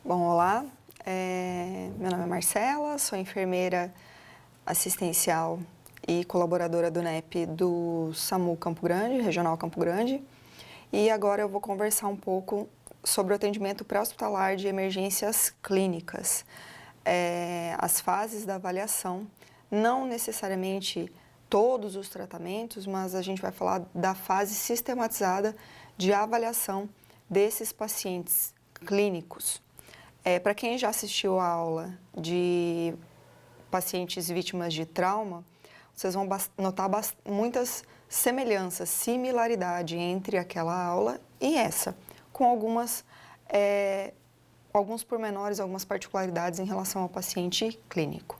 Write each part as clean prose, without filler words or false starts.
Bom, olá, meu nome é Marcela, sou enfermeira assistencial e colaboradora do NEP do SAMU Campo Grande, Regional Campo Grande, e agora eu vou conversar um pouco sobre o atendimento pré-hospitalar de emergências clínicas, as fases da avaliação, não necessariamente todos os tratamentos, mas a gente vai falar da fase sistematizada de avaliação desses pacientes clínicos. Para quem já assistiu a aula de pacientes vítimas de trauma, vocês vão notar muitas semelhanças, similaridade entre aquela aula e essa, com alguns pormenores, algumas particularidades em relação ao paciente clínico.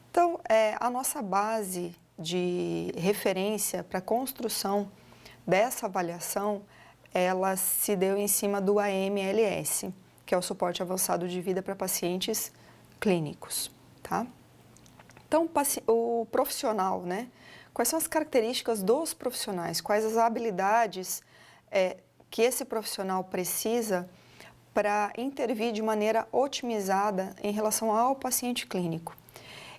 Então, a nossa base de referência para a construção dessa avaliação, ela se deu em cima do AMLS, que é o suporte avançado de vida para pacientes clínicos, tá? Então, o profissional, né? Quais são as características dos profissionais? Quais as habilidades que esse profissional precisa para intervir de maneira otimizada em relação ao paciente clínico?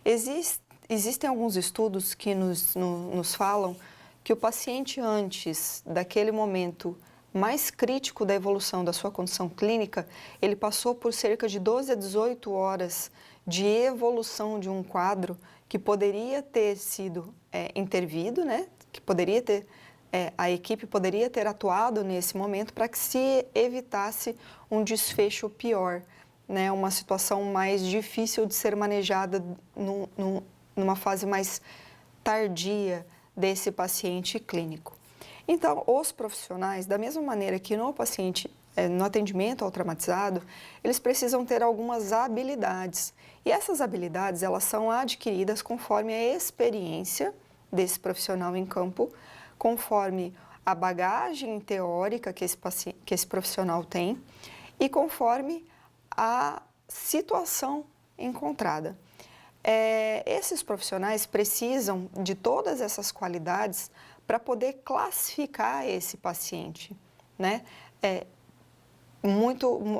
Existem alguns estudos que nos falam que o paciente, antes daquele momento mais crítico da evolução da sua condição clínica, ele passou por cerca de 12 a 18 horas de evolução de um quadro que poderia ter sido intervido, né? Que poderia ter, a equipe poderia ter atuado nesse momento para que se evitasse um desfecho pior, né? Uma situação mais difícil de ser manejada numa fase mais tardia desse paciente clínico. Então, os profissionais, da mesma maneira que no atendimento ao traumatizado, eles precisam ter algumas habilidades. E essas habilidades, elas são adquiridas conforme a experiência desse profissional em campo, conforme a bagagem teórica que esse profissional tem e conforme a situação encontrada. Esses profissionais precisam de todas essas qualidades para poder classificar esse paciente, né?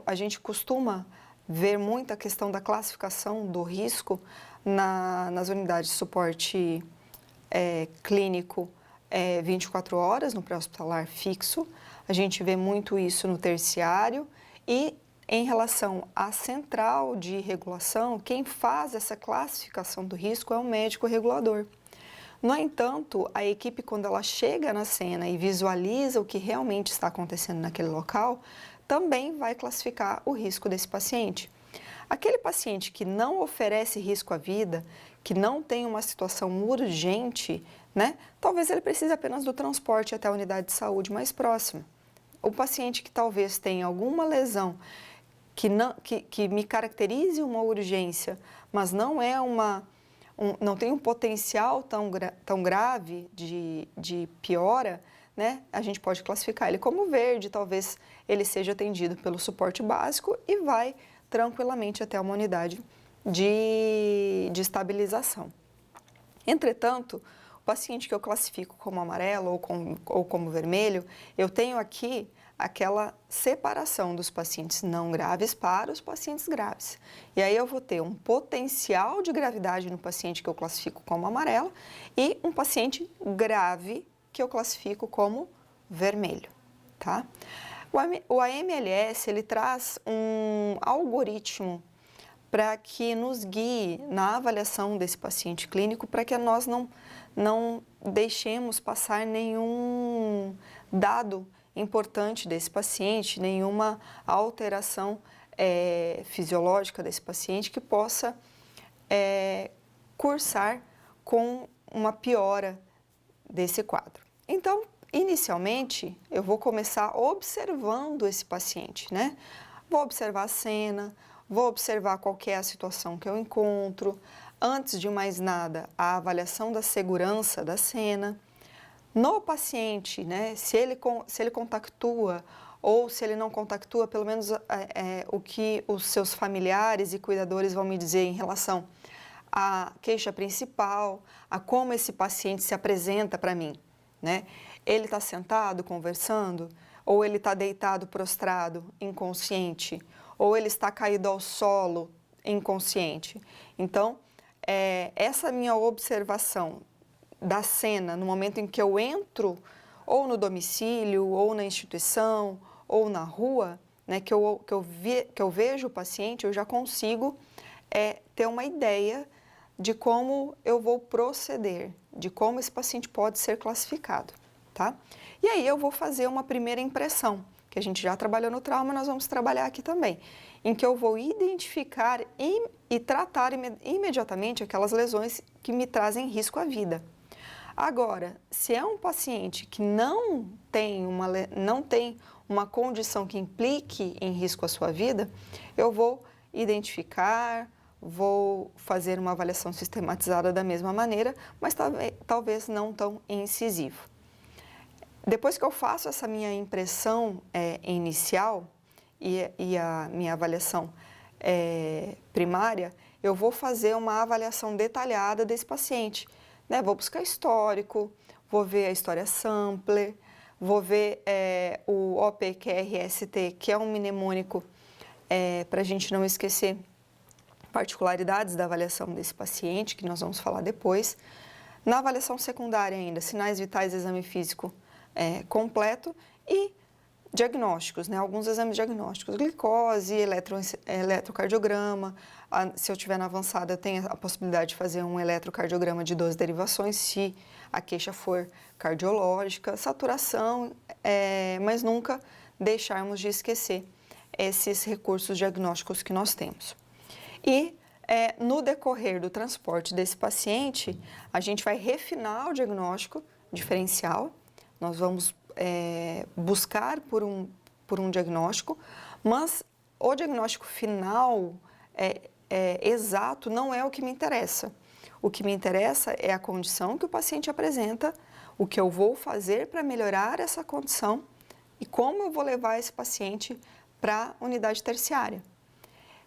A gente costuma ver muita questão da classificação do risco nas unidades de suporte clínico 24 horas no pré-hospitalar fixo. A gente vê muito isso no terciário e em relação à central de regulação, quem faz essa classificação do risco é o médico regulador. No entanto, a equipe, quando ela chega na cena e visualiza o que realmente está acontecendo naquele local, também vai classificar o risco desse paciente. Aquele paciente que não oferece risco à vida, que não tem uma situação urgente, né? Talvez ele precise apenas do transporte até a unidade de saúde mais próxima. O paciente que talvez tenha alguma lesão que me caracterize uma urgência, mas não não tem um potencial tão grave de piora, né? A gente pode classificar ele como verde, talvez ele seja atendido pelo suporte básico e vai tranquilamente até uma unidade de estabilização. Entretanto, o paciente que eu classifico como amarelo ou como vermelho, eu tenho aqui aquela separação dos pacientes não graves para os pacientes graves. E aí eu vou ter um potencial de gravidade no paciente que eu classifico como amarelo e um paciente grave que eu classifico como vermelho, tá? O AMLS, ele traz um algoritmo para que nos guie na avaliação desse paciente clínico, para que nós não deixemos passar nenhum dado importante desse paciente, nenhuma alteração fisiológica desse paciente que possa cursar com uma piora desse quadro. Então, inicialmente, eu vou começar observando esse paciente, né? Vou observar a cena, vou observar qual que é a situação que eu encontro. Antes de mais nada, a avaliação da segurança da cena. No paciente, né, se ele contactua ou se ele não contactua, pelo menos o que os seus familiares e cuidadores vão me dizer em relação à queixa principal, a como esse paciente se apresenta para mim, né? Ele está sentado conversando ou ele está deitado prostrado, inconsciente, ou ele está caído ao solo inconsciente. Então, essa minha observação da cena no momento em que eu entro ou no domicílio, ou na instituição, ou na rua, né, que eu vejo o paciente, eu já consigo ter uma ideia de como eu vou proceder, de como esse paciente pode ser classificado, tá? E aí eu vou fazer uma primeira impressão, que a gente já trabalhou no trauma, nós vamos trabalhar aqui também, em que eu vou identificar e tratar imediatamente aquelas lesões que me trazem risco à vida. Agora, se é um paciente que não tem uma condição que implique em risco à sua vida, eu vou identificar, vou fazer uma avaliação sistematizada da mesma maneira, mas talvez não tão incisivo. Depois que eu faço essa minha impressão inicial e a minha avaliação primária, eu vou fazer uma avaliação detalhada desse paciente. Né? Vou buscar histórico, vou ver a história Sampler, vou ver o OPQRST, que é um mnemônico para a gente não esquecer particularidades da avaliação desse paciente, que nós vamos falar depois. Na avaliação secundária ainda, sinais vitais, exame físico completo e diagnósticos, né? Alguns exames diagnósticos, glicose, eletrocardiograma. Se eu estiver na avançada, eu tenho a possibilidade de fazer um eletrocardiograma de 12 derivações, se a queixa for cardiológica, saturação, mas nunca deixarmos de esquecer esses recursos diagnósticos que nós temos. E no decorrer do transporte desse paciente, a gente vai refinar o diagnóstico diferencial, nós vamos buscar por um diagnóstico, mas o diagnóstico final exato não é o que me interessa. O que me interessa é a condição que o paciente apresenta, o que eu vou fazer para melhorar essa condição e como eu vou levar esse paciente para a unidade terciária.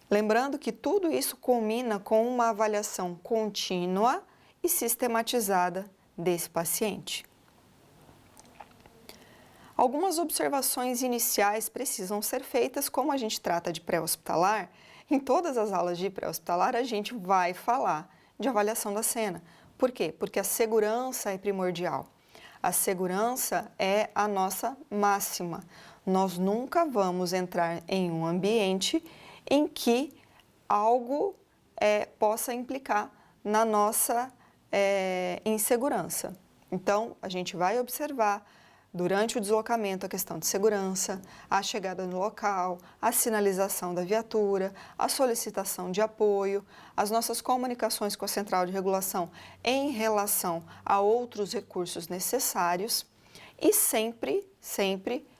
Lembrando que tudo isso culmina com uma avaliação contínua e sistematizada desse paciente. Algumas observações iniciais precisam ser feitas, como a gente trata de pré-hospitalar. Em todas as aulas de pré-hospitalar, a gente vai falar de avaliação da cena. Por quê? Porque a segurança é primordial. A segurança é a nossa máxima. Nós nunca vamos entrar em um ambiente em que algo possa implicar na nossa insegurança. Então, a gente vai observar durante o deslocamento a questão de segurança, a chegada no local, a sinalização da viatura, a solicitação de apoio, as nossas comunicações com a central de regulação em relação a outros recursos necessários e sempre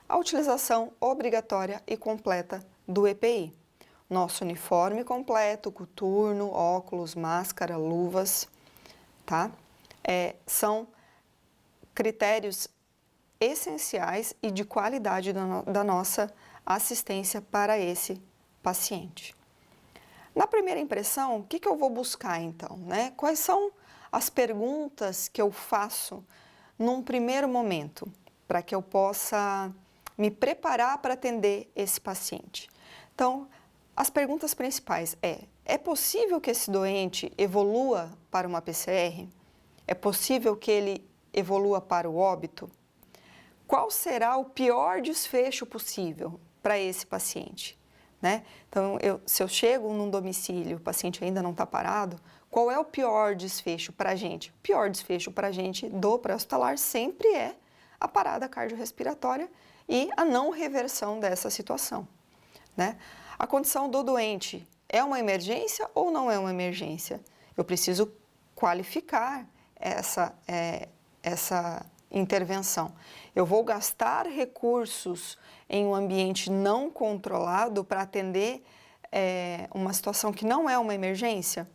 a utilização obrigatória e completa do EPI. Nosso uniforme completo, coturno, óculos, máscara, luvas, tá? São critérios essenciais e de qualidade da nossa assistência para esse paciente. Na primeira impressão, o que eu vou buscar então, né? Quais são as perguntas que eu faço num primeiro momento para que eu possa me preparar para atender esse paciente? Então, as perguntas principais é possível que esse doente evolua para uma PCR? É possível que ele evolua para o óbito? Qual será o pior desfecho possível para esse paciente? Né? Então, se eu chego num domicílio, o paciente ainda não está parado, qual é o pior desfecho para a gente? O pior desfecho para a gente do pré-hospitalar sempre é a parada cardiorrespiratória e a não reversão dessa situação. Né? A condição do doente é uma emergência ou não é uma emergência? Eu preciso qualificar essa intervenção. Eu vou gastar recursos em um ambiente não controlado para atender uma situação que não é uma emergência?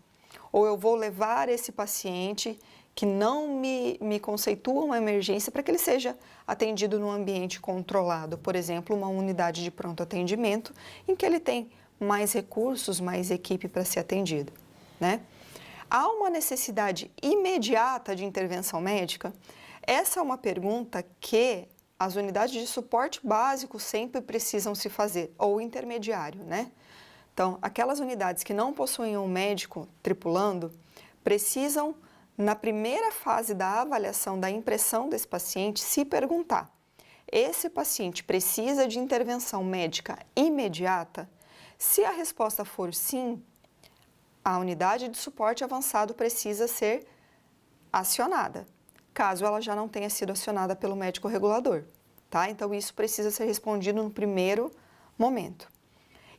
Ou eu vou levar esse paciente que não me conceitua uma emergência para que ele seja atendido num ambiente controlado, por exemplo, uma unidade de pronto atendimento em que ele tem mais recursos, mais equipe para ser atendido, né? Há uma necessidade imediata de intervenção médica? Essa é uma pergunta que as unidades de suporte básico sempre precisam se fazer, ou intermediário, né? Então, aquelas unidades que não possuem um médico tripulando, precisam, na primeira fase da avaliação da impressão desse paciente, se perguntar: esse paciente precisa de intervenção médica imediata? Se a resposta for sim, a unidade de suporte avançado precisa ser acionada, caso ela já não tenha sido acionada pelo médico regulador, tá? Então, isso precisa ser respondido no primeiro momento.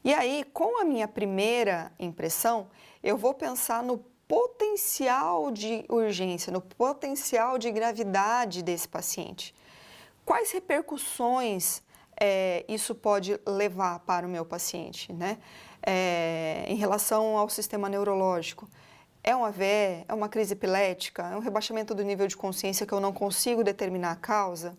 E aí, com a minha primeira impressão, eu vou pensar no potencial de urgência, no potencial de gravidade desse paciente. Quais repercussões isso pode levar para o meu paciente, né? Em relação ao sistema neurológico. É um AVE? É uma crise epilética? É um rebaixamento do nível de consciência que eu não consigo determinar a causa?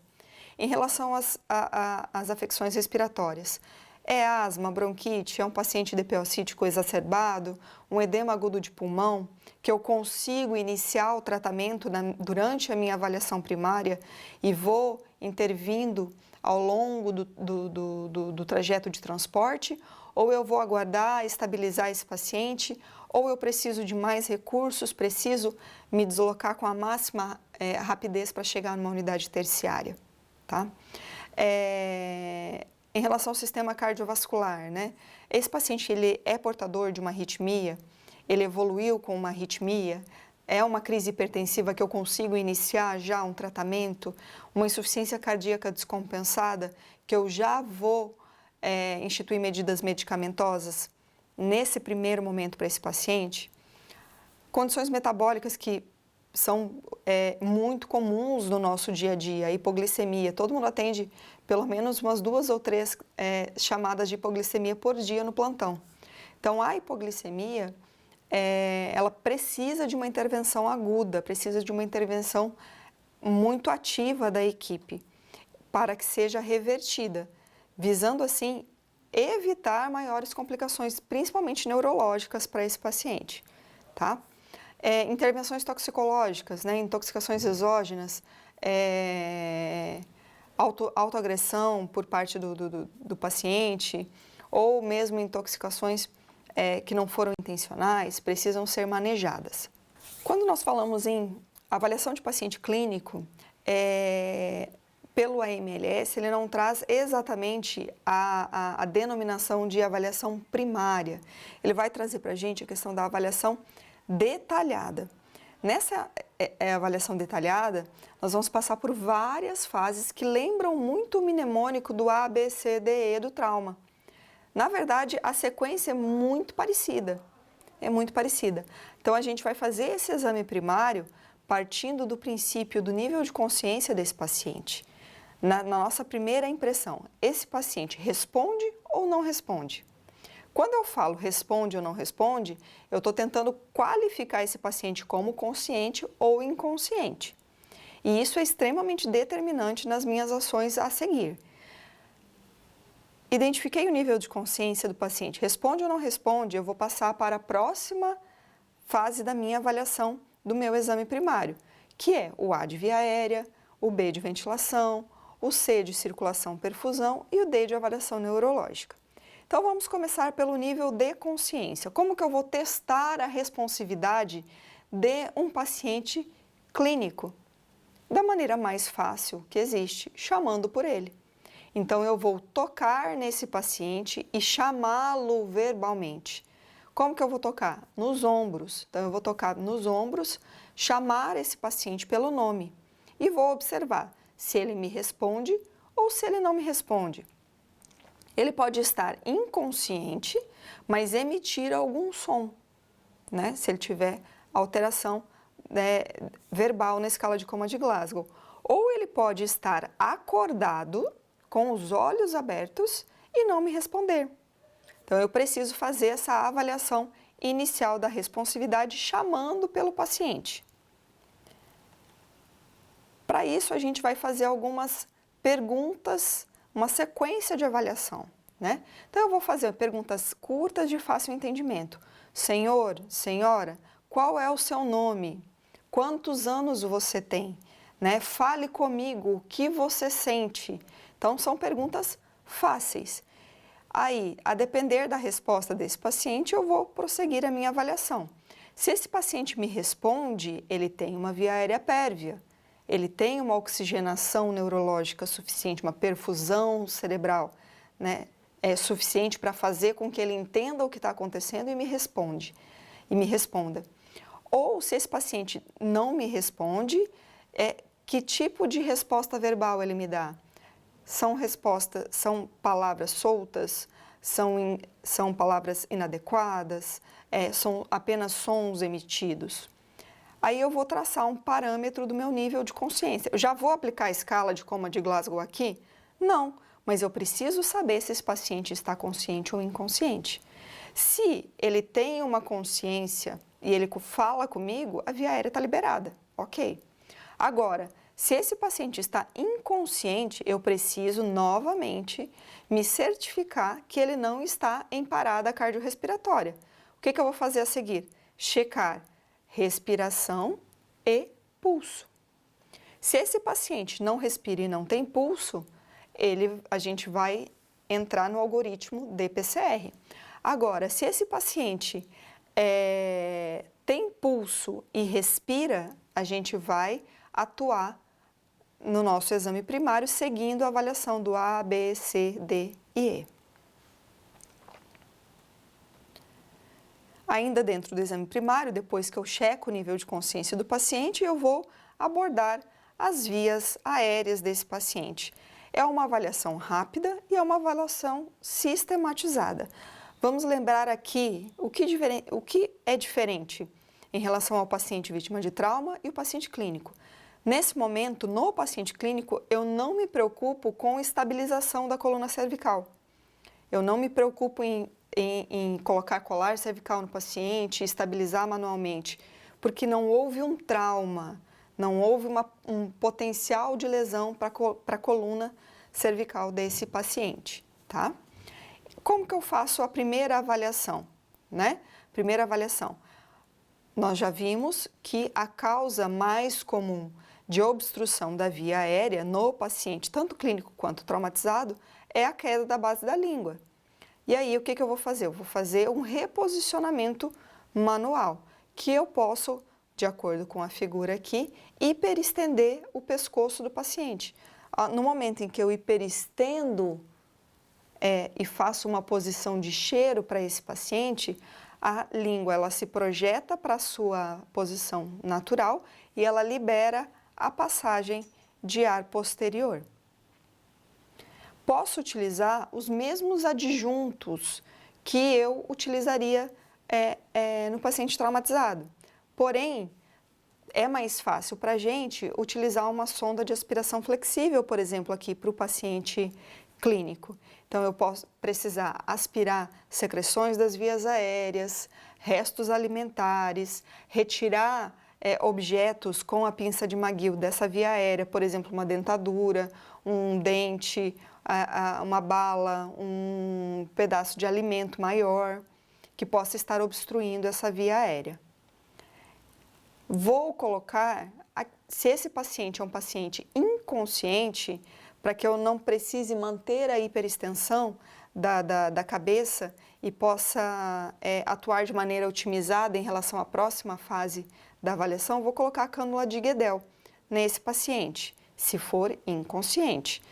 Em relação às afecções respiratórias, é asma, bronquite, é um paciente DPO-cítico exacerbado, um edema agudo de pulmão, que eu consigo iniciar o tratamento durante a minha avaliação primária e vou intervindo ao longo do trajeto de transporte, ou eu vou aguardar estabilizar esse paciente, ou eu preciso de mais recursos, preciso me deslocar com a máxima rapidez para chegar numa unidade terciária, tá? Em relação ao sistema cardiovascular, né? Esse paciente, ele é portador de uma arritmia, ele evoluiu com uma arritmia, é uma crise hipertensiva que eu consigo iniciar já um tratamento, uma insuficiência cardíaca descompensada, que eu já vou instituir medidas medicamentosas nesse primeiro momento para esse paciente. Condições metabólicas que são muito comuns no nosso dia a dia, a hipoglicemia. Todo mundo atende pelo menos umas 2 ou 3 chamadas de hipoglicemia por dia no plantão. Então, a hipoglicemia, ela precisa de uma intervenção aguda, precisa de uma intervenção muito ativa da equipe para que seja revertida, visando assim evitar maiores complicações, principalmente neurológicas, para esse paciente, tá? Intervenções toxicológicas, né, intoxicações exógenas, autoagressão por parte do paciente, ou mesmo intoxicações que não foram intencionais, precisam ser manejadas. Quando nós falamos em avaliação de paciente clínico, pelo AMLS, ele não traz exatamente a denominação de avaliação primária. Ele vai trazer para a gente a questão da avaliação detalhada. Nessa avaliação detalhada, nós vamos passar por várias fases que lembram muito o mnemônico do ABCDE do trauma. Na verdade, a sequência é muito parecida. Então, a gente vai fazer esse exame primário partindo do princípio do nível de consciência desse paciente. Na nossa primeira impressão, esse paciente responde ou não responde? Quando eu falo responde ou não responde, eu estou tentando qualificar esse paciente como consciente ou inconsciente. E isso é extremamente determinante nas minhas ações a seguir. Identifiquei o nível de consciência do paciente, responde ou não responde, eu vou passar para a próxima fase da minha avaliação do meu exame primário, que é o A de via aérea, o B de ventilação, o C de circulação-perfusão e o D de avaliação neurológica. Então, vamos começar pelo nível de consciência. Como que eu vou testar a responsividade de um paciente clínico? Da maneira mais fácil que existe, chamando por ele. Então, eu vou tocar nesse paciente e chamá-lo verbalmente. Como que eu vou tocar? Nos ombros. Então, eu vou tocar nos ombros, chamar esse paciente pelo nome e vou observar se ele me responde ou se ele não me responde. Ele pode estar inconsciente, mas emitir algum som, né? Se ele tiver alteração verbal na escala de Coma de Glasgow. Ou ele pode estar acordado, com os olhos abertos e não me responder. Então, eu preciso fazer essa avaliação inicial da responsividade chamando pelo paciente. Para isso, a gente vai fazer algumas perguntas, uma sequência de avaliação, né? Então, eu vou fazer perguntas curtas de fácil entendimento. Senhor, senhora, qual é o seu nome? Quantos anos você tem? né? Fale comigo, o que você sente? Então, são perguntas fáceis. Aí, a depender da resposta desse paciente, eu vou prosseguir a minha avaliação. Se esse paciente me responde, ele tem uma via aérea pérvia, ele tem uma oxigenação neurológica suficiente, uma perfusão cerebral, né? É suficiente para fazer com que ele entenda o que está acontecendo e me responda. Ou se esse paciente não me responde, que tipo de resposta verbal ele me dá? São palavras soltas? São palavras inadequadas? São apenas sons emitidos? Aí eu vou traçar um parâmetro do meu nível de consciência. Eu já vou aplicar a escala de Coma de Glasgow aqui? Não, mas eu preciso saber se esse paciente está consciente ou inconsciente. Se ele tem uma consciência e ele fala comigo, a via aérea está liberada, ok. Agora, se esse paciente está inconsciente, eu preciso novamente me certificar que ele não está em parada cardiorrespiratória. O que eu vou fazer a seguir? Checar respiração e pulso. Se esse paciente não respira e não tem pulso, a gente vai entrar no algoritmo DPCR. Agora, se esse paciente tem pulso e respira, a gente vai atuar no nosso exame primário, seguindo a avaliação do A, B, C, D e E. Ainda dentro do exame primário, depois que eu checo o nível de consciência do paciente, eu vou abordar as vias aéreas desse paciente. É uma avaliação rápida e é uma avaliação sistematizada. Vamos lembrar aqui o que é diferente em relação ao paciente vítima de trauma e o paciente clínico. Nesse momento, no paciente clínico, eu não me preocupo com estabilização da coluna cervical. Eu não me preocupo em colocar colar cervical no paciente, estabilizar manualmente, porque não houve um trauma, não houve um potencial de lesão para a coluna cervical desse paciente, tá? Como que eu faço a primeira avaliação, né? Primeira avaliação. Nós já vimos que a causa mais comum de obstrução da via aérea no paciente, tanto clínico quanto traumatizado, é a queda da base da língua. E aí, o que eu vou fazer? Eu vou fazer um reposicionamento manual, que eu posso, de acordo com a figura aqui, hiperestender o pescoço do paciente. No momento em que eu hiperestendo e faço uma posição de cheiro para esse paciente, a língua ela se projeta para a sua posição natural e ela libera a passagem de ar posterior. Posso utilizar os mesmos adjuntos que eu utilizaria no paciente traumatizado. Porém, é mais fácil para a gente utilizar uma sonda de aspiração flexível, por exemplo, aqui para o paciente clínico. Então, eu posso precisar aspirar secreções das vias aéreas, restos alimentares, retirar objetos com a pinça de McGill dessa via aérea, por exemplo, uma dentadura, um dente, uma bala, um pedaço de alimento maior que possa estar obstruindo essa via aérea. Vou colocar, se esse paciente é um paciente inconsciente, para que eu não precise manter a hiperextensão da cabeça e possa atuar de maneira otimizada em relação à próxima fase da avaliação, vou colocar a cânula de Guedel nesse paciente, se for inconsciente.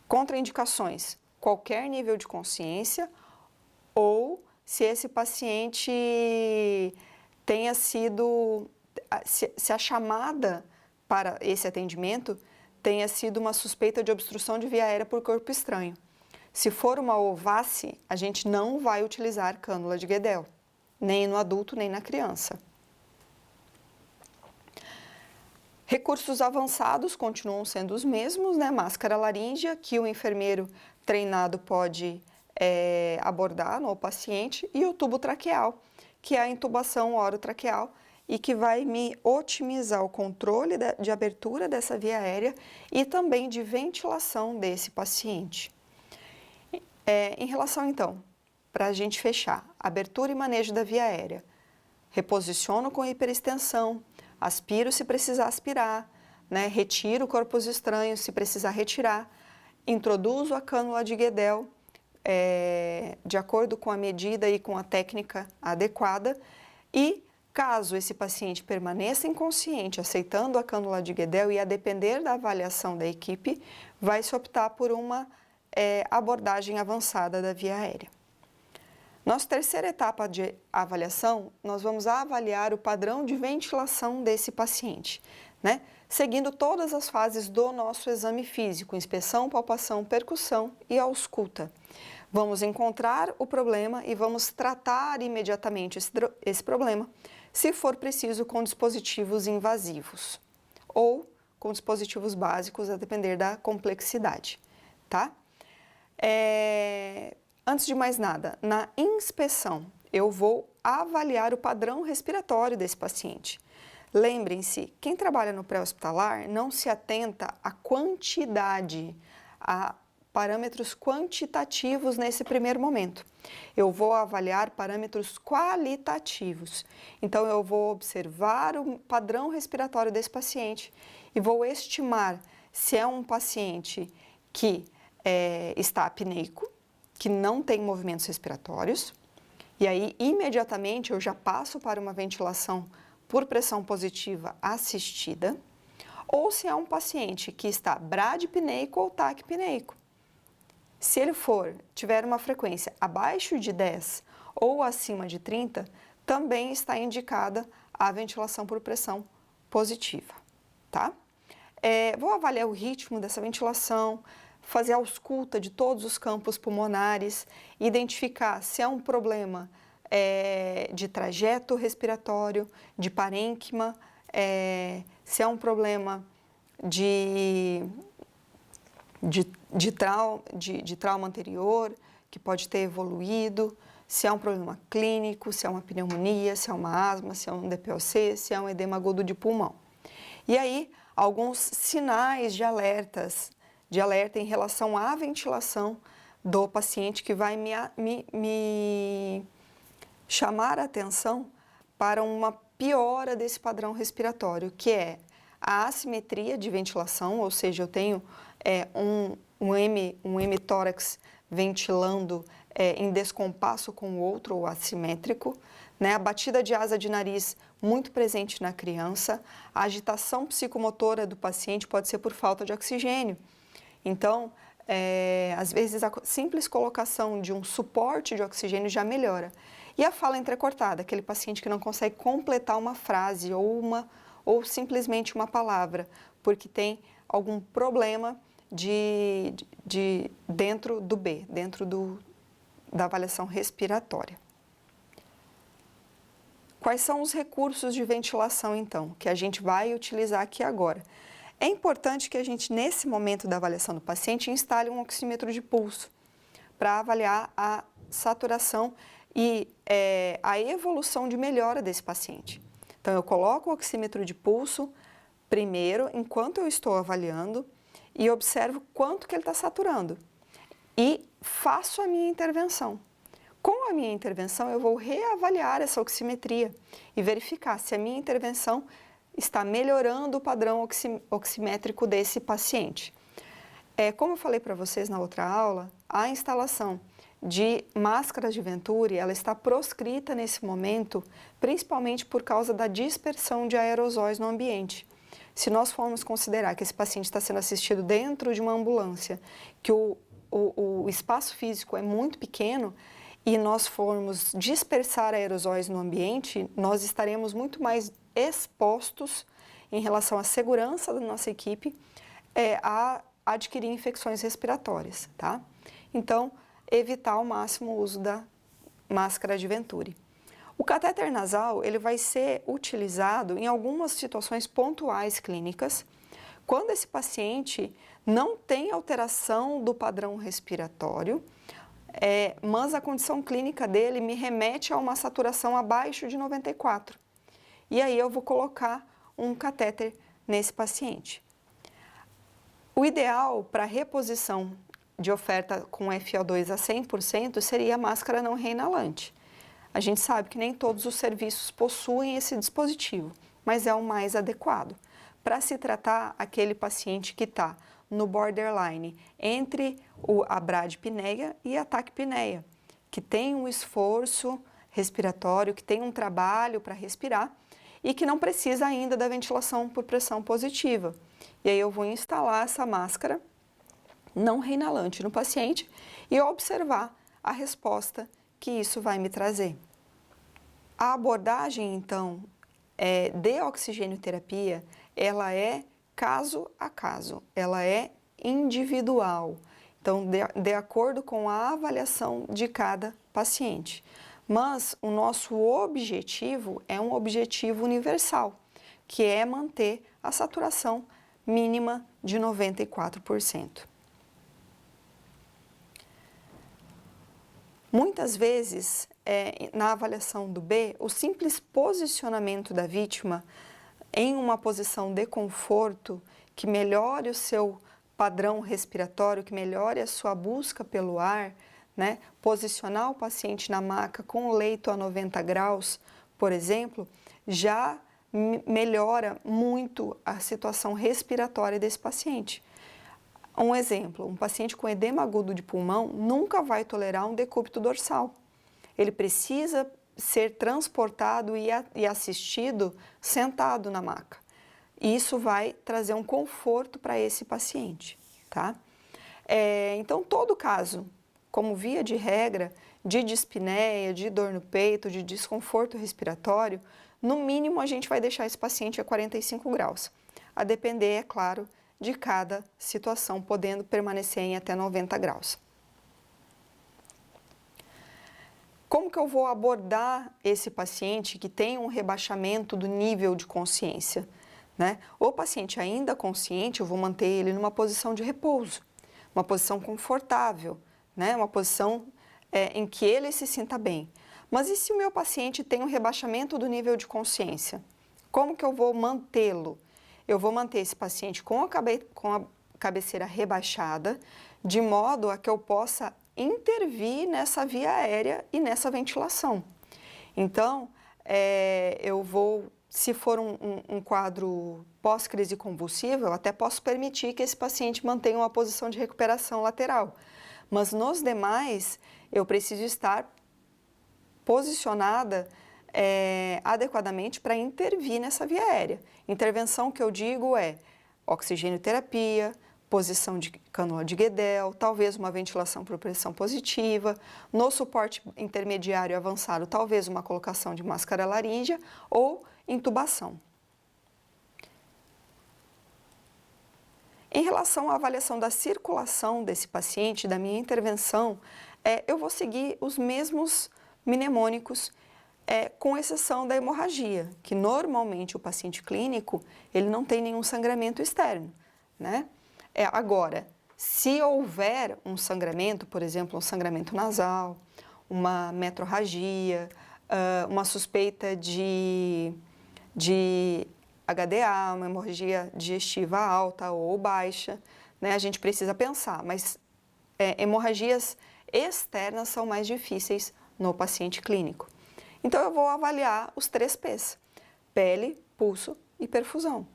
Contraindicações, qualquer nível de consciência ou se esse paciente tenha sido, se a chamada para esse atendimento tenha sido uma suspeita de obstrução de via aérea por corpo estranho. Se for uma ovace, a gente não vai utilizar cânula de Guedel, nem no adulto, nem na criança. Recursos avançados continuam sendo os mesmos, né? Máscara laríngea, que o enfermeiro treinado pode abordar no paciente, e o tubo traqueal, que é a intubação orotraqueal e que vai me otimizar o controle de abertura dessa via aérea e também de ventilação desse paciente. Em relação, então, para a gente fechar, abertura e manejo da via aérea. Reposiciono com hiperextensão, aspiro se precisar aspirar, né, retiro corpos estranhos, se precisar retirar, introduzo a cânula de Guedel, de acordo com a medida e com a técnica adequada, e caso esse paciente permaneça inconsciente, aceitando a cânula de Guedel, e a depender da avaliação da equipe, vai se optar por uma abordagem avançada da via aérea. Nossa terceira etapa de avaliação, nós vamos avaliar o padrão de ventilação desse paciente, né? Seguindo todas as fases do nosso exame físico, inspeção, palpação, percussão e ausculta. Vamos encontrar o problema e vamos tratar imediatamente esse problema, se for preciso, com dispositivos invasivos ou com dispositivos básicos, a depender da complexidade, tá? Antes de mais nada, na inspeção, eu vou avaliar o padrão respiratório desse paciente. Lembrem-se, quem trabalha no pré-hospitalar não se atenta à quantidade, a parâmetros quantitativos nesse primeiro momento. Eu vou avaliar parâmetros qualitativos. Então, eu vou observar o padrão respiratório desse paciente e vou estimar se é um paciente que está apneico, que não tem movimentos respiratórios, e aí imediatamente eu já passo para uma ventilação por pressão positiva assistida, ou se é um paciente que está bradipneico ou taquipneico. Se ele tiver uma frequência abaixo de 10 ou acima de 30, também está indicada a ventilação por pressão positiva, tá? Vou avaliar o ritmo dessa ventilação, fazer a ausculta de todos os campos pulmonares, identificar se é um problema de trajeto respiratório, de parênquima, se é um problema de trauma anterior, que pode ter evoluído, se é um problema clínico, se é uma pneumonia, se é uma asma, se é um DPOC, se é um edema agudo de pulmão. E aí, alguns sinais de alerta em relação à ventilação do paciente que vai me chamar a atenção para uma piora desse padrão respiratório, que é a assimetria de ventilação, ou seja, eu tenho um hemitórax ventilando em descompasso com o outro, ou assimétrico, né? A batida de asa de nariz muito presente na criança, a agitação psicomotora do paciente pode ser por falta de oxigênio. Então, às vezes a simples colocação de um suporte de oxigênio já melhora. E a fala entrecortada, aquele paciente que não consegue completar uma frase ou simplesmente uma palavra, porque tem algum problema dentro do B, da avaliação respiratória. Quais são os recursos de ventilação, então, que a gente vai utilizar aqui agora? É importante que a gente, nesse momento da avaliação do paciente, instale um oxímetro de pulso para avaliar a saturação e a evolução de melhora desse paciente. Então, eu coloco o oxímetro de pulso primeiro, enquanto eu estou avaliando, e observo quanto que ele está saturando. E faço a minha intervenção. Com a minha intervenção, eu vou reavaliar essa oximetria e verificar se a minha intervenção está melhorando o padrão oximétrico desse paciente. Como eu falei para vocês na outra aula, a instalação de máscaras de Venturi, ela está proscrita nesse momento, principalmente por causa da dispersão de aerosóis no ambiente. Se nós formos considerar que esse paciente está sendo assistido dentro de uma ambulância, que o espaço físico é muito pequeno, e nós formos dispersar aerosóis no ambiente, nós estaremos muito mais expostos em relação à segurança da nossa equipe a adquirir infecções respiratórias, tá? Então, evitar ao máximo o uso da máscara de Venturi. O catéter nasal, ele vai ser utilizado em algumas situações pontuais clínicas, quando esse paciente não tem alteração do padrão respiratório, mas a condição clínica dele me remete a uma saturação abaixo de 94. E aí eu vou colocar um catéter nesse paciente. O ideal para reposição de oferta com FO2 a 100% seria a máscara não reinalante. A gente sabe que nem todos os serviços possuem esse dispositivo, mas é o mais adequado. para se tratar aquele paciente que está no borderline entre a bradipneia e a taquipneia, que tem um esforço respiratório, que tem um trabalho para respirar e que não precisa ainda da ventilação por pressão positiva. E aí eu vou instalar essa máscara não reinalante no paciente e observar a resposta que isso vai me trazer. A abordagem, então, de oxigênio-terapia, ela é caso a caso, ela é individual. Então, de acordo com a avaliação de cada paciente. Mas o nosso objetivo é um objetivo universal, que é manter a saturação mínima de 94%. Muitas vezes, na avaliação do B, o simples posicionamento da vítima em uma posição de conforto que melhore o seu padrão respiratório, que melhore a sua busca pelo ar, né? Posicionar o paciente na maca com o leito a 90 graus, por exemplo, já melhora muito a situação respiratória desse paciente. Um exemplo, um paciente com edema agudo de pulmão nunca vai tolerar um decúbito dorsal. Ele precisa ser transportado e assistido sentado na maca. Isso vai trazer um conforto para esse paciente, tá? Então, todo caso, como via de regra, de dispneia, de dor no peito, de desconforto respiratório, no mínimo a gente vai deixar esse paciente a 45 graus. A depender, é claro, de cada situação, podendo permanecer em até 90 graus. Como que eu vou abordar esse paciente que tem um rebaixamento do nível de consciência, né? O paciente ainda consciente, eu vou manter ele numa posição de repouso, uma posição confortável, né? Uma posição em que ele se sinta bem. Mas e se o meu paciente tem um rebaixamento do nível de consciência? Como que eu vou mantê-lo? Eu vou manter esse paciente com a cabeceira rebaixada, de modo a que eu possa intervir nessa via aérea e nessa ventilação. Então, eu vou, se for um quadro pós-crise convulsiva, eu até posso permitir que esse paciente mantenha uma posição de recuperação lateral. Mas nos demais, eu preciso estar posicionada adequadamente para intervir nessa via aérea. Intervenção que eu digo é oxigênio-terapia, posição de cânula de Guedel, talvez uma ventilação por pressão positiva, no suporte intermediário avançado, talvez uma colocação de máscara laríngea ou intubação. Em relação à avaliação da circulação desse paciente, da minha intervenção, eu vou seguir os mesmos mnemônicos, com exceção da hemorragia, que normalmente o paciente clínico, ele não tem nenhum sangramento externo, né? Agora, se houver um sangramento, por exemplo, um sangramento nasal, uma metrorragia, uma suspeita de HDA, uma hemorragia digestiva alta ou baixa, né? A gente precisa pensar, mas hemorragias externas são mais difíceis no paciente clínico. Então, eu vou avaliar os 3 P's, pele, pulso e perfusão,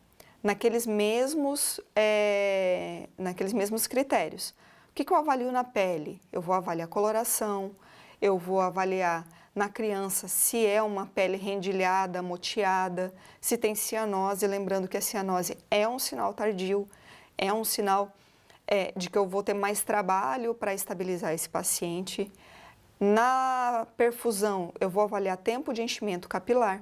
naqueles mesmos critérios. O que eu avalio na pele? Eu vou avaliar a coloração, eu vou avaliar na criança se é uma pele rendilhada, moteada, se tem cianose, lembrando que a cianose é um sinal tardio, é um sinal de que eu vou ter mais trabalho para estabilizar esse paciente. Na perfusão, eu vou avaliar tempo de enchimento capilar.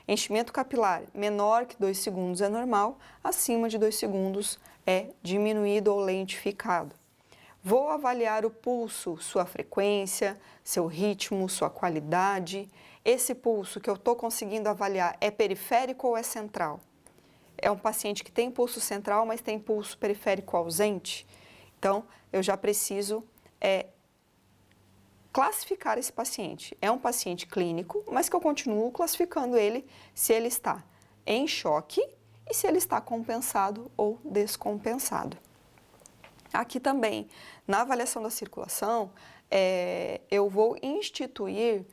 Enchimento capilar menor que 2 segundos é normal, acima de 2 segundos é diminuído ou lentificado. Vou avaliar o pulso, sua frequência, seu ritmo, sua qualidade. Esse pulso que eu estou conseguindo avaliar é periférico ou é central? É um paciente que tem pulso central, mas tem pulso periférico ausente? Então, eu já preciso classificar esse paciente. É um paciente clínico, mas que eu continuo classificando ele se ele está em choque e se ele está compensado ou descompensado. Aqui também, na avaliação da circulação, eu vou instituir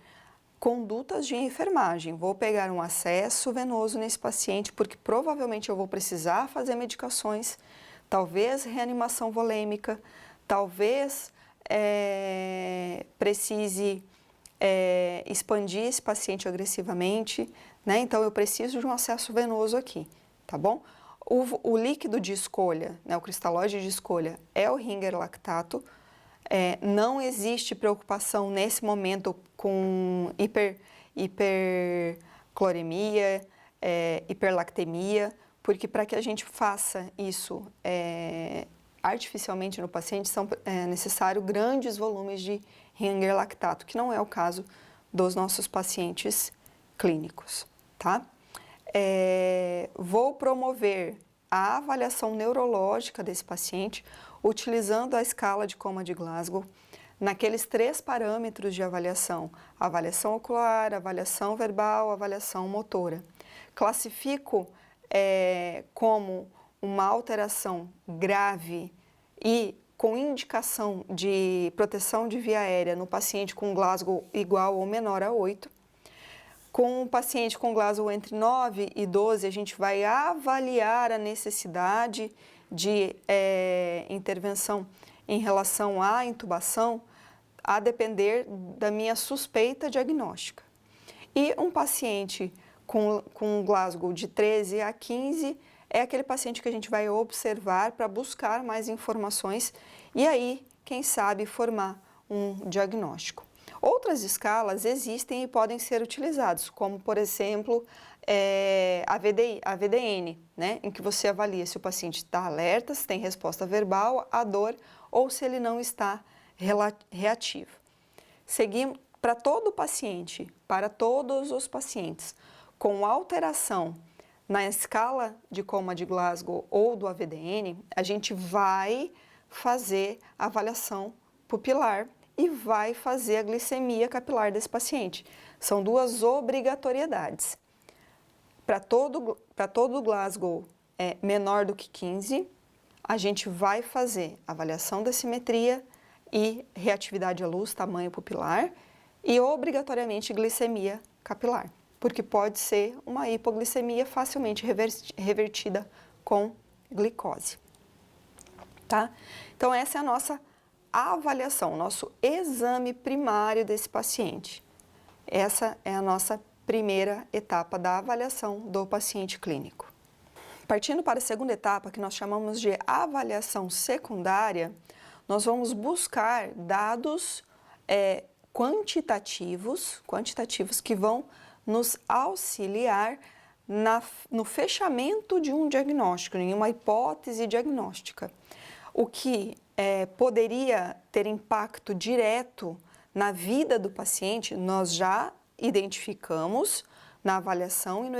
condutas de enfermagem. Vou pegar um acesso venoso nesse paciente, porque provavelmente eu vou precisar fazer medicações, talvez reanimação volêmica, talvez precise expandir esse paciente agressivamente, né? Então eu preciso de um acesso venoso aqui, tá bom? O líquido de escolha, né, o cristalóide de escolha é o Ringer lactato. Não existe preocupação nesse momento com hipercloremia, hiperlactemia, porque para que a gente faça isso artificialmente no paciente são necessários grandes volumes de Ringer lactato, que não é o caso dos nossos pacientes clínicos, tá? Vou promover a avaliação neurológica desse paciente utilizando a escala de coma de Glasgow naqueles 3 parâmetros de avaliação: avaliação ocular, avaliação verbal, avaliação motora. Classifico como uma alteração grave e com indicação de proteção de via aérea no paciente com Glasgow igual ou menor a 8. Com um paciente com Glasgow entre 9 e 12, a gente vai avaliar a necessidade de intervenção em relação à intubação, a depender da minha suspeita diagnóstica. E um paciente com Glasgow de 13 a 15 é aquele paciente que a gente vai observar para buscar mais informações e aí, quem sabe, formar um diagnóstico. Outras escalas existem e podem ser utilizadas, como, por exemplo, a VDN, né, em que você avalia se o paciente está alerta, se tem resposta verbal à dor ou se ele não está reativo. Seguimos para todo paciente, para todos os pacientes com alteração na escala de coma de Glasgow ou do AVDN, a gente vai fazer a avaliação pupilar e vai fazer a glicemia capilar desse paciente. São 2 obrigatoriedades. Para todo Glasgow menor do que 15, a gente vai fazer avaliação da simetria e reatividade à luz, tamanho pupilar, e obrigatoriamente glicemia capilar, porque pode ser uma hipoglicemia facilmente revertida com glicose. Tá? Então essa é a nossa avaliação, nosso exame primário desse paciente. Essa é a nossa primeira etapa da avaliação do paciente clínico. Partindo para a segunda etapa, que nós chamamos de avaliação secundária, nós vamos buscar dados quantitativos que vão nos auxiliar no fechamento de um diagnóstico, em uma hipótese diagnóstica. O que poderia ter impacto direto na vida do paciente, nós já identificamos na avaliação e no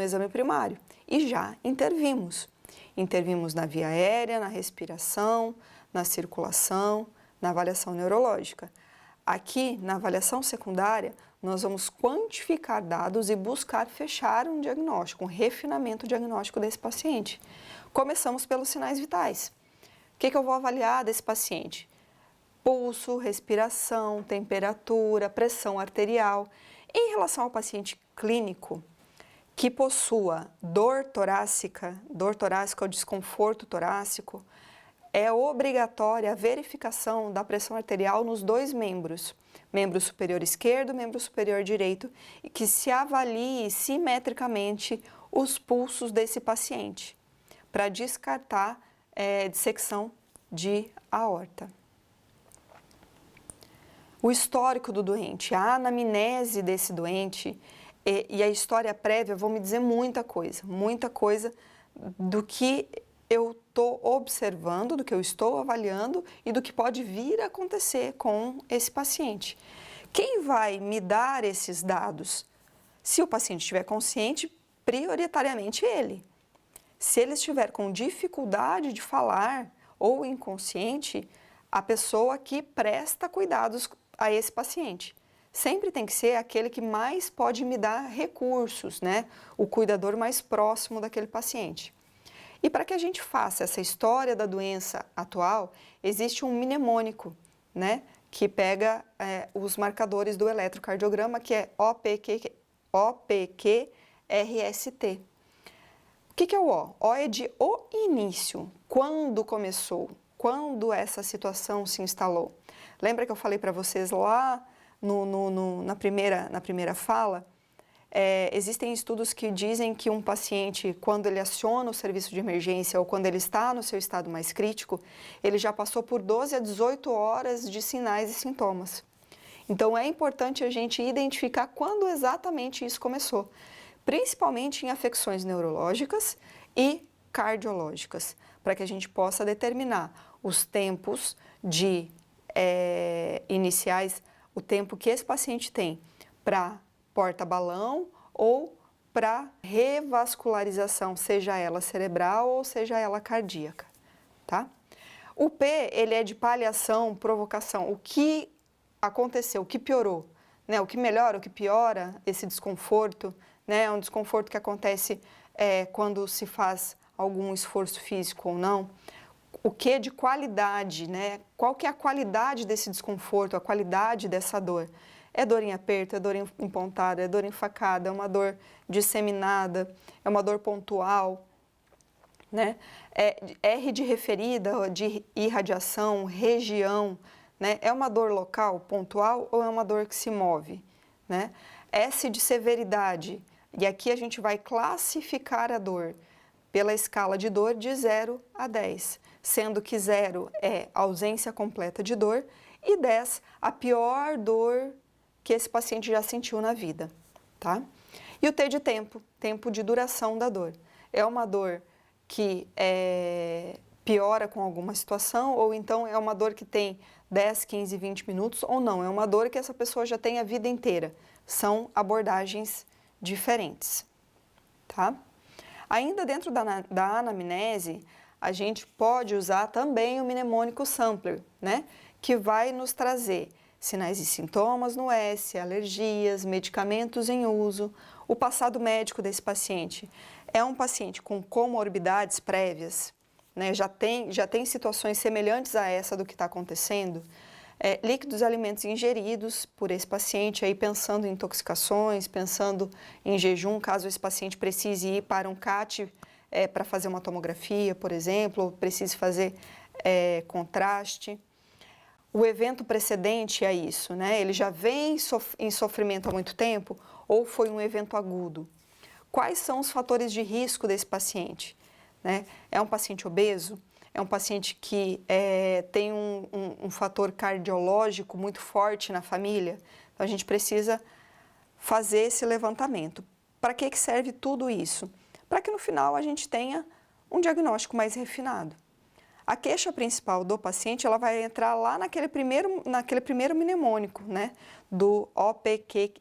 exame primário e já intervimos. Intervimos na via aérea, na respiração, na circulação, na avaliação neurológica. Aqui, na avaliação secundária, nós vamos quantificar dados e buscar fechar um diagnóstico, um refinamento diagnóstico desse paciente. Começamos pelos sinais vitais. O que eu vou avaliar desse paciente? Pulso, respiração, temperatura, pressão arterial. Em relação ao paciente clínico que possua dor torácica ou desconforto torácico, é obrigatória a verificação da pressão arterial nos 2 membros, membro superior esquerdo, membro superior direito, e que se avalie simetricamente os pulsos desse paciente, para descartar dissecção de aorta. O histórico do doente, a anamnese desse doente e a história prévia vão me dizer muita coisa do que eu estou observando, do que eu estou avaliando e do que pode vir a acontecer com esse paciente. Quem vai me dar esses dados? Se o paciente estiver consciente, prioritariamente ele. Se ele estiver com dificuldade de falar ou inconsciente, a pessoa que presta cuidados a esse paciente. Sempre tem que ser aquele que mais pode me dar recursos, né? O cuidador mais próximo daquele paciente. E para que a gente faça essa história da doença atual, existe um mnemônico, né? que pega os marcadores do eletrocardiograma, que é OPQ-RST. O que é o O? O é de o início, quando começou, quando essa situação se instalou. Lembra que eu falei para vocês lá na primeira fala? Existem estudos que dizem que um paciente, quando ele aciona o serviço de emergência ou quando ele está no seu estado mais crítico, ele já passou por 12 a 18 horas de sinais e sintomas. Então é importante a gente identificar quando exatamente isso começou, principalmente em afecções neurológicas e cardiológicas, para que a gente possa determinar os tempos iniciais, o tempo que esse paciente tem para porta-balão ou para revascularização, seja ela cerebral ou seja ela cardíaca, tá? O P, ele é de paliação, provocação. O que aconteceu, o que piorou, né? O que melhora, o que piora esse desconforto, né? É um desconforto que acontece quando se faz algum esforço físico ou não. O que de qualidade, né? Qual que é a qualidade desse desconforto, a qualidade dessa dor? É dor em aperto, é dor em pontada, é dor em facada, é uma dor disseminada, é uma dor pontual, né? R de referida, de irradiação, região, né? É uma dor local, pontual ou é uma dor que se move, né? S de severidade, e aqui a gente vai classificar a dor pela escala de dor de 0 a 10, sendo que 0 é ausência completa de dor e 10 a pior dor que esse paciente já sentiu na vida, tá? E o T de tempo, tempo de duração da dor. É uma dor que piora com alguma situação ou então é uma dor que tem 10, 15, 20 minutos ou não, é uma dor que essa pessoa já tem a vida inteira. São abordagens diferentes, tá? Ainda dentro da anamnese, a gente pode usar também o mnemônico sampler, né? Que vai nos trazer sinais e sintomas no S, alergias, medicamentos em uso, o passado médico desse paciente. É um paciente com comorbidades prévias, né? Já tem situações semelhantes a essa do que está acontecendo. Líquidos e alimentos ingeridos por esse paciente, aí pensando em intoxicações, pensando em jejum, caso esse paciente precise ir para um CAT para fazer uma tomografia, por exemplo, ou precise fazer contraste. O evento precedente a isso, né? Ele já vem em sofrimento há muito tempo ou foi um evento agudo? Quais são os fatores de risco desse paciente, né? É um paciente obeso? É um paciente que tem um fator cardiológico muito forte na família? Então, a gente precisa fazer esse levantamento. Para que serve tudo isso? Para que no final a gente tenha um diagnóstico mais refinado. A queixa principal do paciente, ela vai entrar lá naquele primeiro mnemônico, né, do OPQ-RST.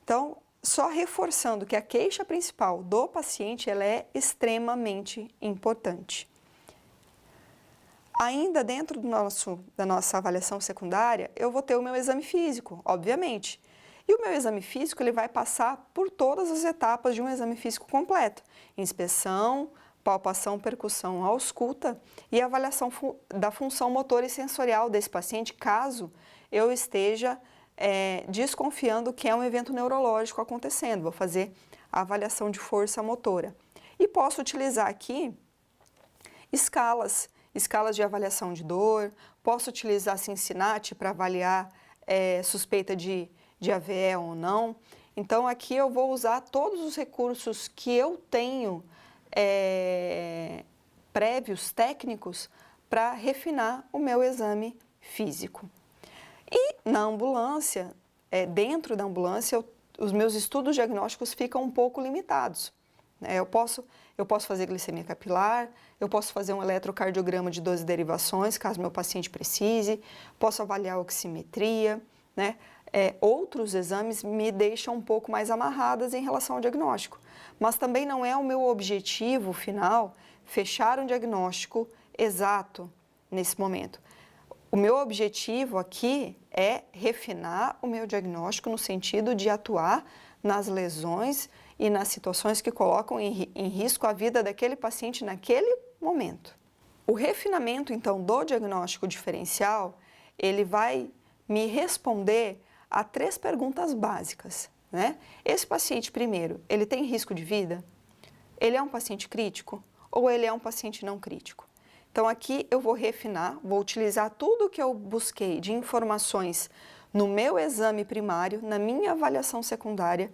Então, só reforçando que a queixa principal do paciente, ela é extremamente importante. Ainda dentro da nossa avaliação secundária, eu vou ter o meu exame físico, obviamente. E o meu exame físico, ele vai passar por todas as etapas de um exame físico completo. Inspeção, palpação, percussão, ausculta e avaliação da função motora e sensorial desse paciente, caso eu esteja desconfiando que é um evento neurológico acontecendo. Vou fazer a avaliação de força motora. E posso utilizar aqui escalas de avaliação de dor, posso utilizar Cincinnati para avaliar suspeita de AVE ou não. Então, aqui eu vou usar todos os recursos que eu tenho prévios, técnicos, para refinar o meu exame físico. E na ambulância, dentro da ambulância, os meus estudos diagnósticos ficam um pouco limitados. Eu posso fazer glicemia capilar, eu posso fazer um eletrocardiograma de 12 derivações, caso meu paciente precise, posso avaliar a oximetria, né? Outros exames me deixam um pouco mais amarradas em relação ao diagnóstico, mas também não é o meu objetivo final fechar um diagnóstico exato nesse momento. O meu objetivo aqui é refinar o meu diagnóstico no sentido de atuar nas lesões e nas situações que colocam em risco a vida daquele paciente naquele momento. O refinamento, então, do diagnóstico diferencial, ele vai me responder a 3 perguntas básicas, né? Esse paciente, primeiro, ele tem risco de vida? Ele é um paciente crítico ou ele é um paciente não crítico? Então, aqui eu vou refinar, vou utilizar tudo que eu busquei de informações no meu exame primário, na minha avaliação secundária,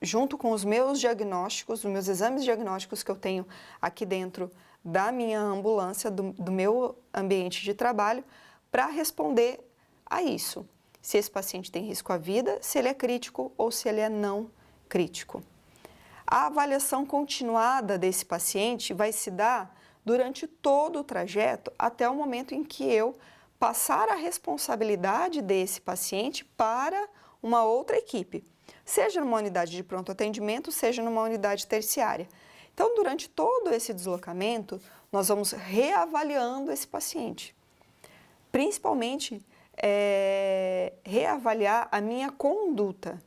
junto com os meus diagnósticos, os meus exames diagnósticos que eu tenho aqui dentro da minha ambulância, do meu ambiente de trabalho, para responder a isso. Se esse paciente tem risco à vida, se ele é crítico ou se ele é não crítico. A avaliação continuada desse paciente vai se dar durante todo o trajeto até o momento em que eu passar a responsabilidade desse paciente para uma outra equipe, seja numa unidade de pronto atendimento, seja numa unidade terciária. Então, durante todo esse deslocamento, nós vamos reavaliando esse paciente. Principalmente, reavaliar a minha conduta.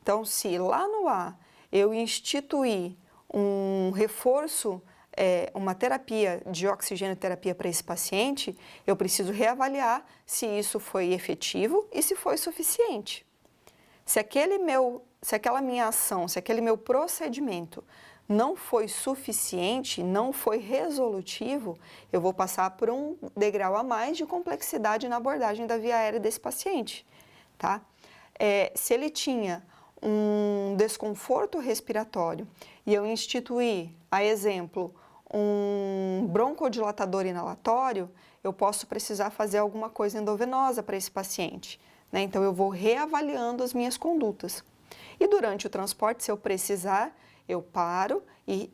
Então, se lá no A eu instituir um reforço, uma terapia de oxigenoterapia para esse paciente, eu preciso reavaliar se isso foi efetivo e se foi suficiente. Se aquela minha ação, se aquele meu procedimento não foi suficiente, não foi resolutivo, eu vou passar por um degrau a mais de complexidade na abordagem da via aérea desse paciente, tá? Se ele tinha um desconforto respiratório e eu instituir, a exemplo, um broncodilatador inalatório, eu posso precisar fazer alguma coisa endovenosa para esse paciente, né? Então, eu vou reavaliando as minhas condutas. E durante o transporte, se eu precisar, eu paro e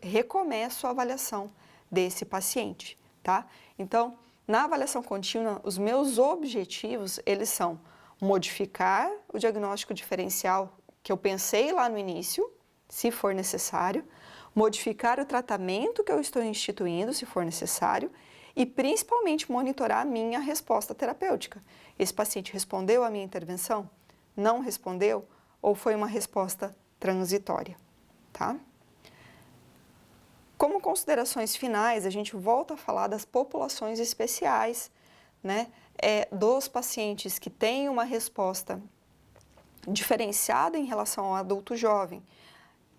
recomeço a avaliação desse paciente, tá? Então, na avaliação contínua, os meus objetivos, eles são modificar o diagnóstico diferencial que eu pensei lá no início, se for necessário, modificar o tratamento que eu estou instituindo, se for necessário, e principalmente monitorar a minha resposta terapêutica. Esse paciente respondeu à minha intervenção? Não respondeu? Ou foi uma resposta transitória, tá? Como considerações finais, a gente volta a falar das populações especiais, né? Dos pacientes que têm uma resposta diferenciada em relação ao adulto jovem.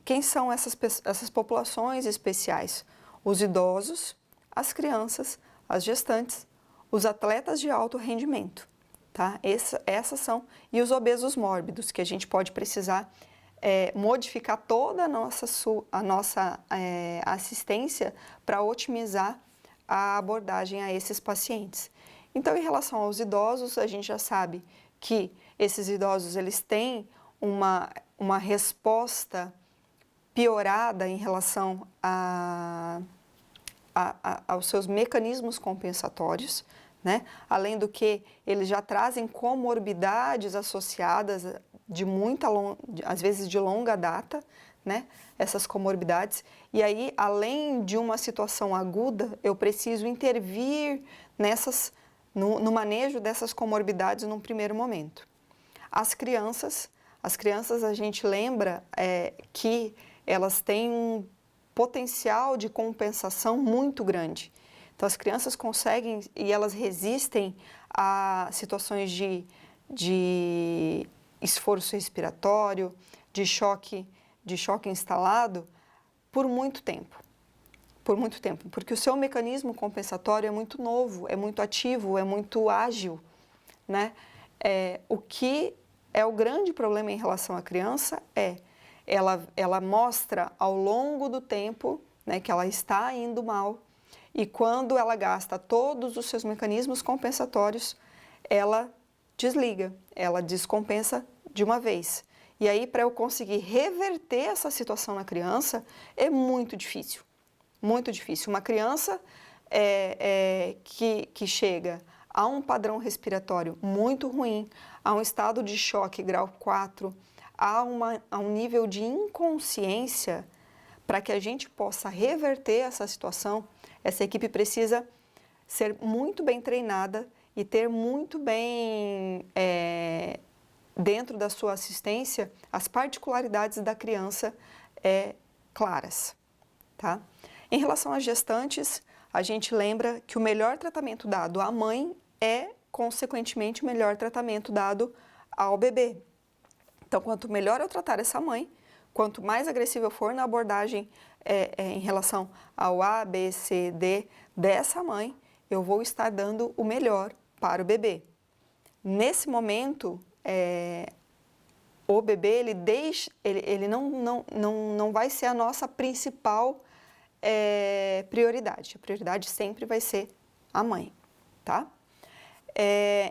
Quem são essas populações especiais? Os idosos, as crianças, as gestantes, os atletas de alto rendimento, tá? Essas são, e os obesos mórbidos, que a gente pode precisar modificar toda a nossa assistência para otimizar a abordagem a esses pacientes. Então, em relação aos idosos, a gente já sabe que esses idosos eles têm uma resposta piorada em relação aos seus mecanismos compensatórios, né? Além do que eles já trazem comorbidades associadas às vezes de longa data, né? Essas comorbidades. E aí, além de uma situação aguda, eu preciso intervir no manejo dessas comorbidades num primeiro momento. As crianças a gente lembra que elas têm um potencial de compensação muito grande. Então, as crianças conseguem e elas resistem a situações de esforço respiratório, de choque instalado por muito tempo. Porque o seu mecanismo compensatório é muito novo, é muito ativo, é muito ágil, né? O que é o grande problema em relação à criança ela mostra ao longo do tempo, né, que ela está indo mal, e quando ela gasta todos os seus mecanismos compensatórios, ela desliga, ela descompensa de uma vez. E aí, para eu conseguir reverter essa situação na criança, é muito difícil. Muito difícil. Uma criança que chega a um padrão respiratório muito ruim, a um estado de choque grau 4, a um nível de inconsciência, para que a gente possa reverter essa situação, essa equipe precisa ser muito bem treinada e ter muito bem, dentro da sua assistência, as particularidades da criança claras, tá? Em relação às gestantes, a gente lembra que o melhor tratamento dado à mãe é, consequentemente, o melhor tratamento dado ao bebê. Então, quanto melhor eu tratar essa mãe, quanto mais agressiva eu for na abordagem em relação ao A, B, C, D dessa mãe, eu vou estar dando o melhor para o bebê. Nesse momento, o bebê ele não vai ser a nossa principal prioridade. A prioridade sempre vai ser a mãe, tá?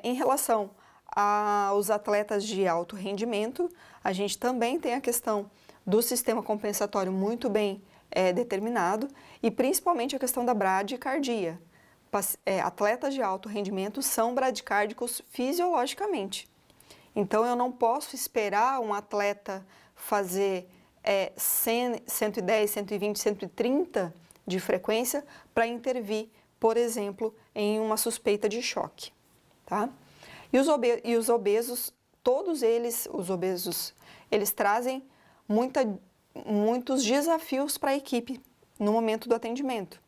Em relação aos atletas de alto rendimento, a gente também tem a questão do sistema compensatório muito bem determinado e principalmente a questão da bradicardia. Atletas de alto rendimento são bradicárdicos fisiologicamente. Então, eu não posso esperar um atleta fazer 100, 110, 120, 130 de frequência para intervir, por exemplo, em uma suspeita de choque. Tá? E os obesos, todos eles, os obesos, eles trazem muitos desafios para a equipe no momento do atendimento.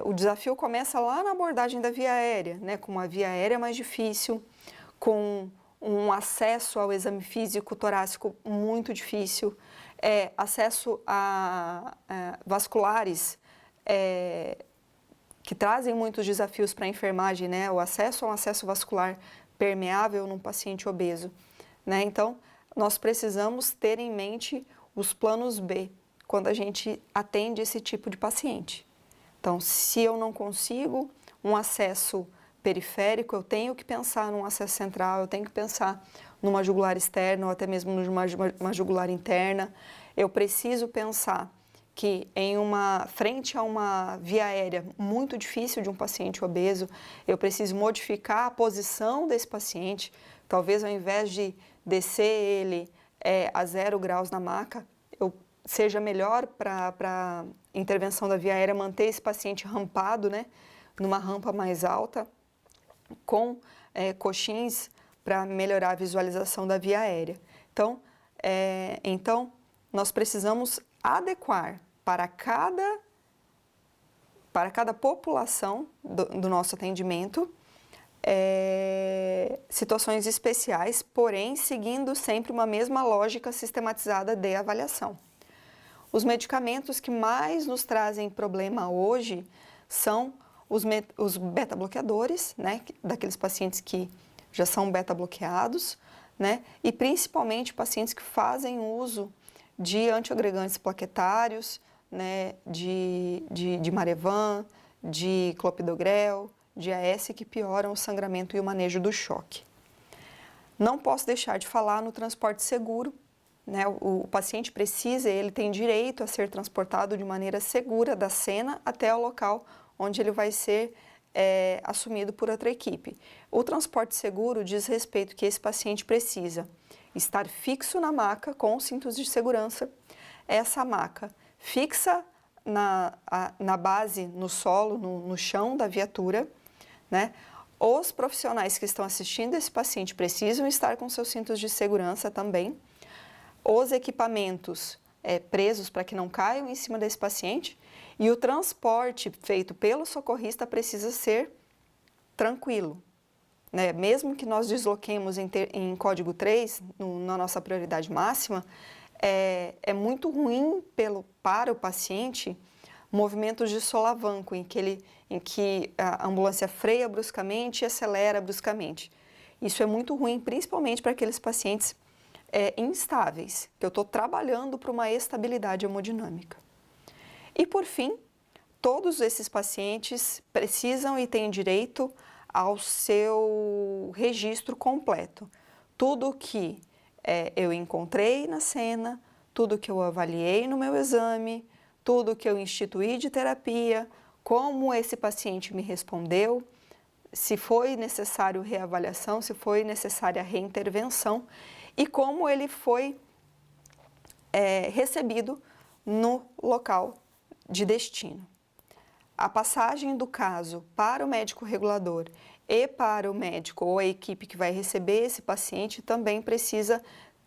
O desafio começa lá na abordagem da via aérea, né, com uma via aérea mais difícil, com um acesso ao exame físico torácico muito difícil, acesso a vasculares que trazem muitos desafios para a enfermagem, né, o acesso a um acesso vascular permeável num paciente obeso. Né? Então, nós precisamos ter em mente os planos B quando a gente atende esse tipo de paciente. Então, se eu não consigo um acesso periférico, eu tenho que pensar num acesso central, eu tenho que pensar numa jugular externa ou até mesmo numa jugular interna. Eu preciso pensar que frente a uma via aérea muito difícil de um paciente obeso, eu preciso modificar a posição desse paciente. Talvez ao invés de descer ele a 0 graus na maca, seja melhor para a intervenção da via aérea manter esse paciente rampado, né, numa rampa mais alta, com coxins para melhorar a visualização da via aérea. Então, nós precisamos adequar para cada população do nosso atendimento situações especiais, porém seguindo sempre uma mesma lógica sistematizada de avaliação. Os medicamentos que mais nos trazem problema hoje são os beta-bloqueadores, né, daqueles pacientes que já são beta-bloqueados, né, e principalmente pacientes que fazem uso de antiagregantes plaquetários, né, de Marevan, de clopidogrel, de AS, que pioram o sangramento e o manejo do choque. Não posso deixar de falar no transporte seguro, né, o paciente ele tem direito a ser transportado de maneira segura da cena até o local onde ele vai ser assumido por outra equipe. O transporte seguro diz respeito que esse paciente precisa estar fixo na maca com cintos de segurança, essa maca fixa na base, no solo, no chão da viatura, né? Os profissionais que estão assistindo esse paciente precisam estar com seus cintos de segurança também. Os equipamentos presos para que não caiam em cima desse paciente e o transporte feito pelo socorrista precisa ser tranquilo. Né? Mesmo que nós desloquemos em código 3, na nossa prioridade máxima, é muito ruim para o paciente movimentos de solavanco, em que a ambulância freia bruscamente e acelera bruscamente. Isso é muito ruim, principalmente para aqueles pacientes instáveis, que eu estou trabalhando para uma estabilidade hemodinâmica. E, por fim, todos esses pacientes precisam e têm direito ao seu registro completo. Tudo que eu encontrei na cena, tudo que eu avaliei no meu exame, tudo que eu instituí de terapia, como esse paciente me respondeu, se foi necessário reavaliação, se foi necessária reintervenção e como ele foi recebido no local de destino. A passagem do caso para o médico regulador e para o médico ou a equipe que vai receber esse paciente também precisa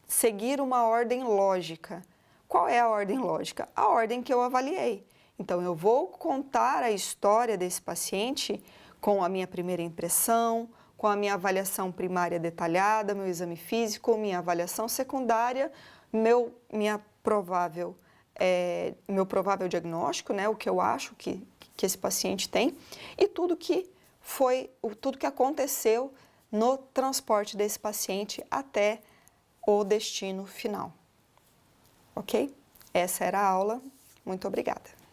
seguir uma ordem lógica. Qual é a ordem lógica? A ordem que eu avaliei. Então, eu vou contar a história desse paciente com a minha primeira impressão, com a minha avaliação primária detalhada, meu exame físico, minha avaliação secundária, meu provável diagnóstico, né, o que eu acho que esse paciente tem, e tudo que aconteceu no transporte desse paciente até o destino final. Ok? Essa era a aula. Muito obrigada.